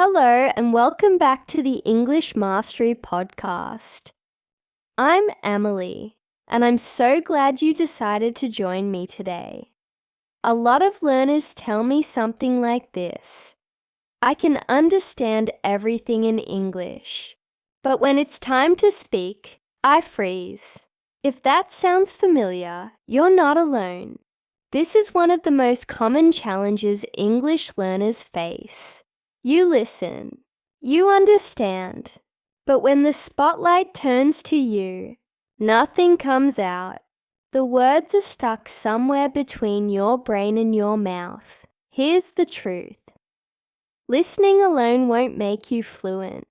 Hello and welcome back to the English Mastery Podcast. I'm Amely, and I'm so glad you decided to join me today. A lot of learners tell me something like this: I can understand everything in English, but when it's time to speak, I freeze. If that sounds familiar, you're not alone. This is one of the most common challenges English learners face. You listen, you understand, but when the spotlight turns to you, nothing comes out. The words are stuck somewhere between your brain and your mouth. Here's the truth. Listening alone won't make you fluent.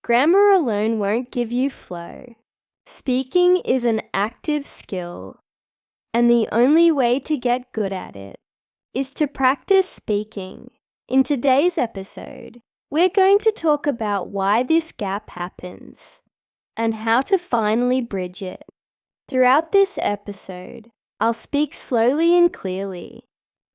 Grammar alone won't give you flow. Speaking is an active skill, and the only way to get good at it is to practice speaking. In today's episode, we're going to talk about why this gap happens and how to finally bridge it. Throughout this episode, I'll speak slowly and clearly.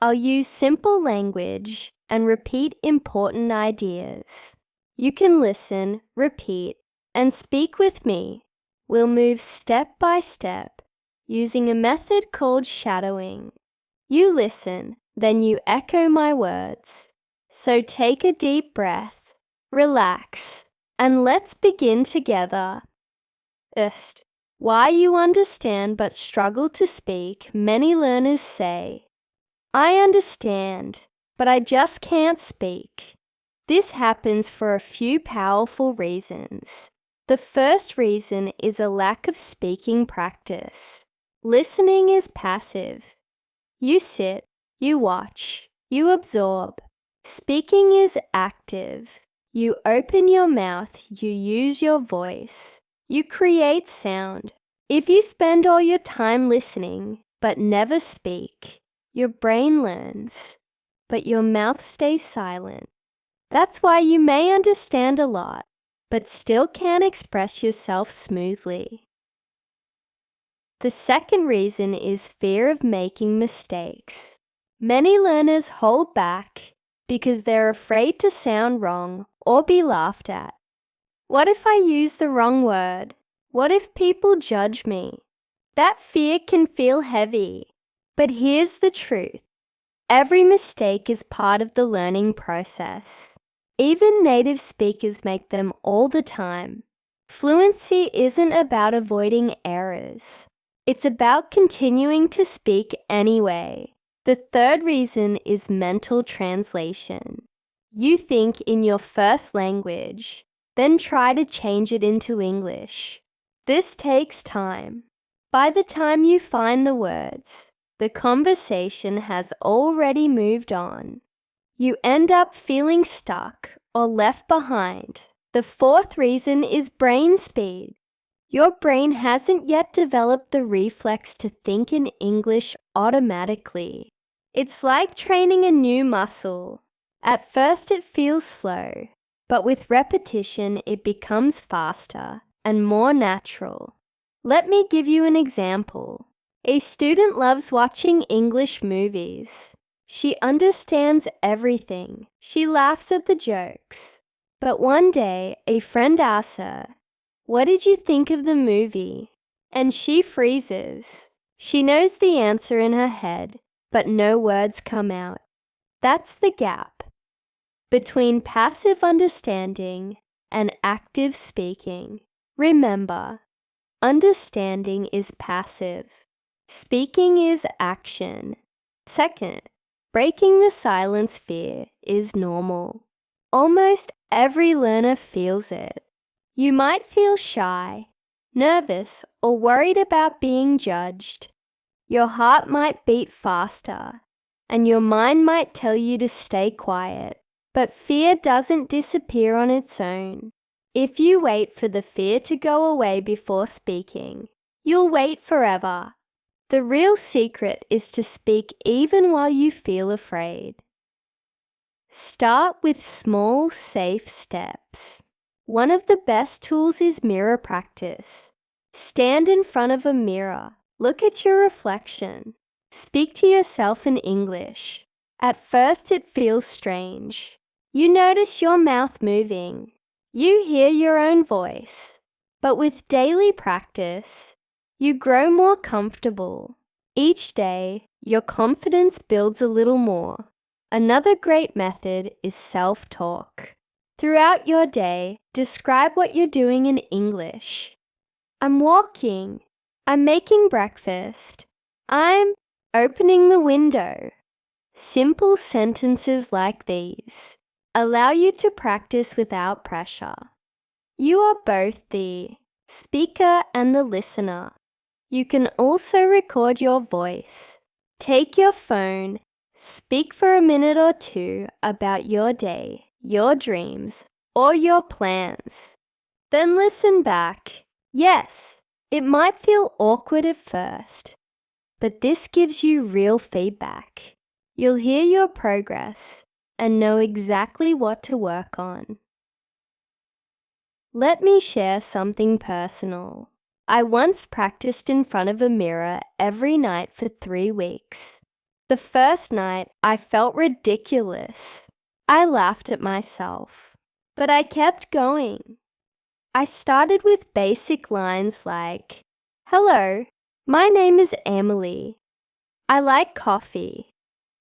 I'll use simple language and repeat important ideas. You can listen, repeat, and speak with me. We'll move step by step using a method called shadowing. You listen, then you echo my words. So take a deep breath, relax, and let's begin together. First, why you understand but struggle to speak. Many learners say, I understand, but I just can't speak. This happens for a few powerful reasons. The first reason is a lack of speaking practice. Listening is passive. You sit, you watch, you absorb. Speaking is active. You open your mouth, you use your voice, you create sound. If you spend all your time listening but never speak, your brain learns, but your mouth stays silent. That's why you may understand a lot, but still can't express yourself smoothly. The second reason is fear of making mistakes. Many learners hold back because they're afraid to sound wrong or be laughed at. What if I use the wrong word? What if people judge me? That fear can feel heavy, but here's the truth. Every mistake is part of the learning process. Even native speakers make them all the time. Fluency isn't about avoiding errors. It's about continuing to speak anyway. The third reason is mental translation. You think in your first language, then try to change it into English. This takes time. By the time you find the words, the conversation has already moved on. You end up feeling stuck or left behind. The fourth reason is brain speed. Your brain hasn't yet developed the reflex to think in English automatically. It's like training a new muscle. At first it feels slow, but with repetition it becomes faster and more natural. Let me give you an example. A student loves watching English movies. She understands everything. She laughs at the jokes. But one day, a friend asks her, "What did you think of the movie?" And she freezes. She knows the answer in her head, but no words come out. That's the gap between passive understanding and active speaking. Remember, understanding is passive. Speaking is action. Second, breaking the silence fear is normal. Almost every learner feels it. You might feel shy, nervous, or worried about being judged. Your heart might beat faster, and your mind might tell you to stay quiet. But fear doesn't disappear on its own. If you wait for the fear to go away before speaking, you'll wait forever. The real secret is to speak even while you feel afraid. Start with small, safe steps. One of the best tools is mirror practice. Stand in front of a mirror. Look at your reflection. Speak to yourself in English. At first it feels strange. You notice your mouth moving. You hear your own voice. But with daily practice, you grow more comfortable. Each day, your confidence builds a little more. Another great method is self-talk. Throughout your day, describe what you're doing in English. I'm walking. I'm making breakfast. I'm opening the window. Simple sentences like these allow you to practice without pressure. You are both the speaker and the listener. You can also record your voice. Take your phone, speak for a minute or two about your day, your dreams, or your plans. Then listen back. Yes, it might feel awkward at first, but this gives you real feedback. You'll hear your progress and know exactly what to work on. Let me share something personal. I once practiced in front of a mirror every night for 3 weeks. The first night, I felt ridiculous. I laughed at myself, but I kept going. I started with basic lines like, "Hello, my name is Amely. I like coffee.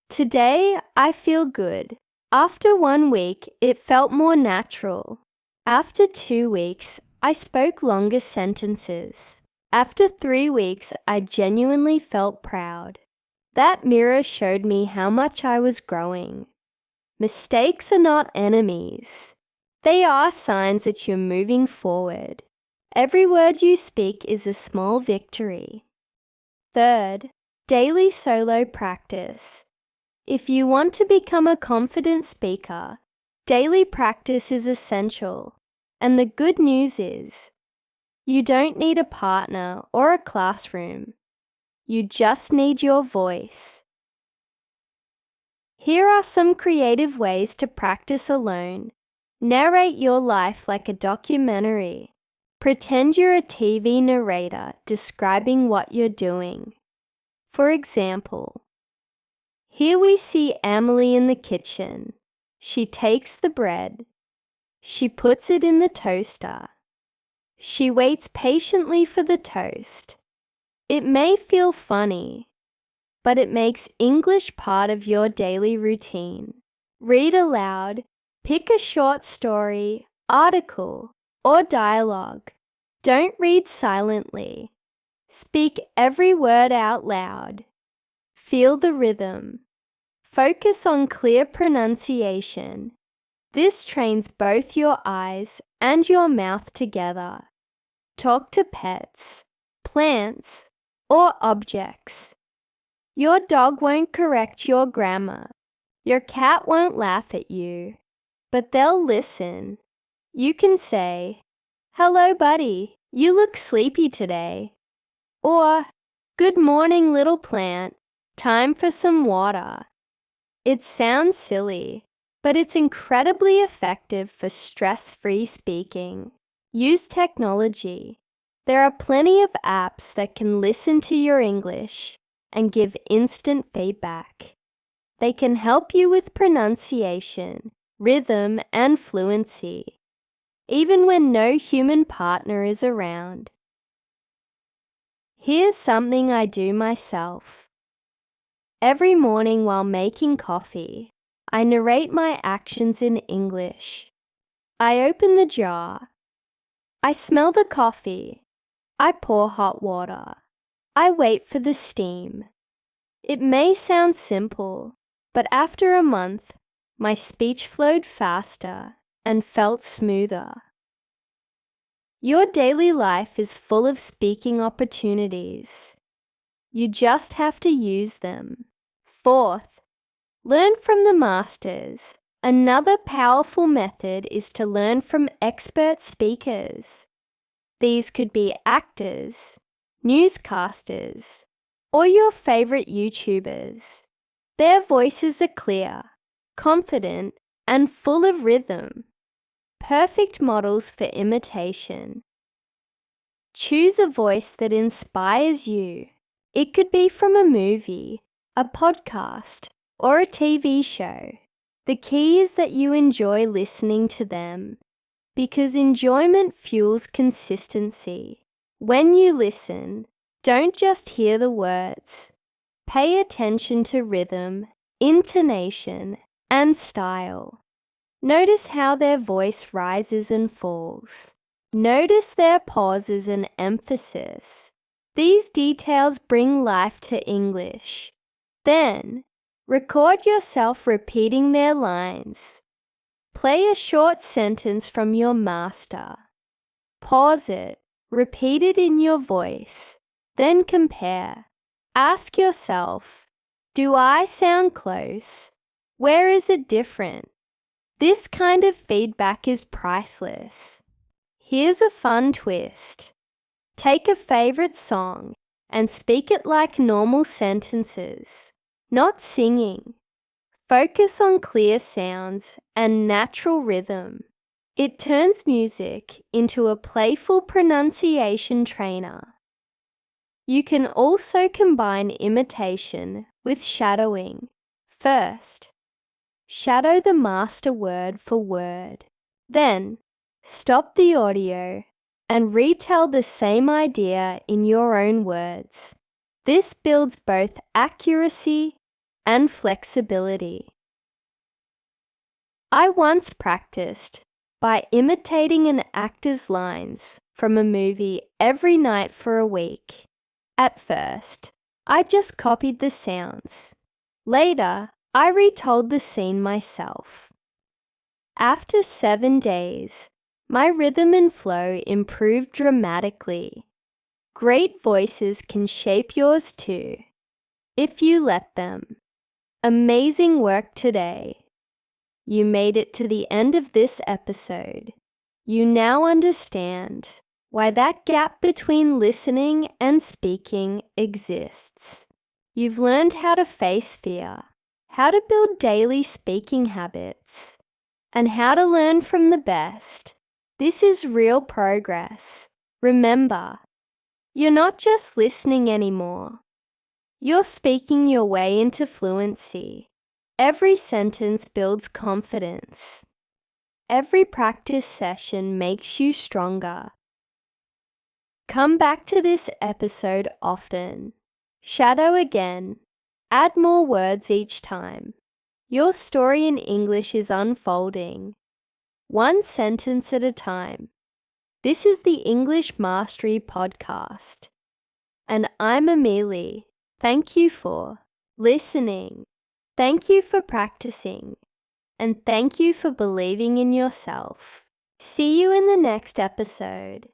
Today, I feel good." After 1 week, it felt more natural. After 2 weeks, I spoke longer sentences. After 3 weeks, I genuinely felt proud. That mirror showed me how much I was growing. Mistakes are not enemies. They are signs that you're moving forward. Every word you speak is a small victory. Third, daily solo practice. If you want to become a confident speaker, daily practice is essential. And the good news is, you don't need a partner or a classroom. You just need your voice. Here are some creative ways to practice alone. Narrate your life like a documentary. Pretend you're a TV narrator describing what you're doing. For example, here we see Amely in the kitchen. She takes the bread. She puts it in the toaster. She waits patiently for the toast. It may feel funny, but it makes English part of your daily routine. Read aloud, pick a short story, article, or dialogue. Don't read silently. Speak every word out loud. Feel the rhythm. Focus on clear pronunciation. This trains both your eyes and your mouth together. Talk to pets, plants, or objects. Your dog won't correct your grammar. Your cat won't laugh at you, but they'll listen. You can say, "Hello, buddy, you look sleepy today." Or, "Good morning, little plant, time for some water." It sounds silly, but it's incredibly effective for stress-free speaking. Use technology. There are plenty of apps that can listen to your English and give instant feedback. They can help you with pronunciation, rhythm, and fluency, even when no human partner is around. Here's something I do myself. Every morning while making coffee, I narrate my actions in English. I open the jar. I smell the coffee. I pour hot water. I wait for the steam. It may sound simple, but after a month, my speech flowed faster and felt smoother. Your daily life is full of speaking opportunities. You just have to use them. Fourth, learn from the masters. Another powerful method is to learn from expert speakers. These could be actors, newscasters, or your favorite YouTubers. Their voices are clear, confident, and full of rhythm. Perfect models for imitation. Choose a voice that inspires you. It could be from a movie, a podcast, or a TV show. The key is that you enjoy listening to them, because enjoyment fuels consistency. When you listen, don't just hear the words. Pay attention to rhythm, intonation, and style. Notice how their voice rises and falls. Notice their pauses and emphasis. These details bring life to English. Then, record yourself repeating their lines. Play a short sentence from your master. Pause it, repeat it in your voice, then compare. Ask yourself, do I sound close? Where is it different? This kind of feedback is priceless. Here's a fun twist. Take a favorite song and speak it like normal sentences, not singing. Focus on clear sounds and natural rhythm. It turns music into a playful pronunciation trainer. You can also combine imitation with shadowing. First, shadow the master word for word. Then, stop the audio and retell the same idea in your own words. This builds both accuracy and flexibility. I once practiced by imitating an actor's lines from a movie every night for a week. At first, I just copied the sounds. Later, I retold the scene myself. After 7 days, my rhythm and flow improved dramatically. Great voices can shape yours too, if you let them. Amazing work today. You made it to the end of this episode. You now understand why that gap between listening and speaking exists. You've learned how to face fear, how to build daily speaking habits, and how to learn from the best. This is real progress. Remember, you're not just listening anymore. You're speaking your way into fluency. Every sentence builds confidence. Every practice session makes you stronger. Come back to this episode often. Shadow again. Add more words each time. Your story in English is unfolding. One sentence at a time. This is the English Mastery Podcast. And I'm Amely. Thank you for listening. Thank you for practicing. And thank you for believing in yourself. See you in the next episode.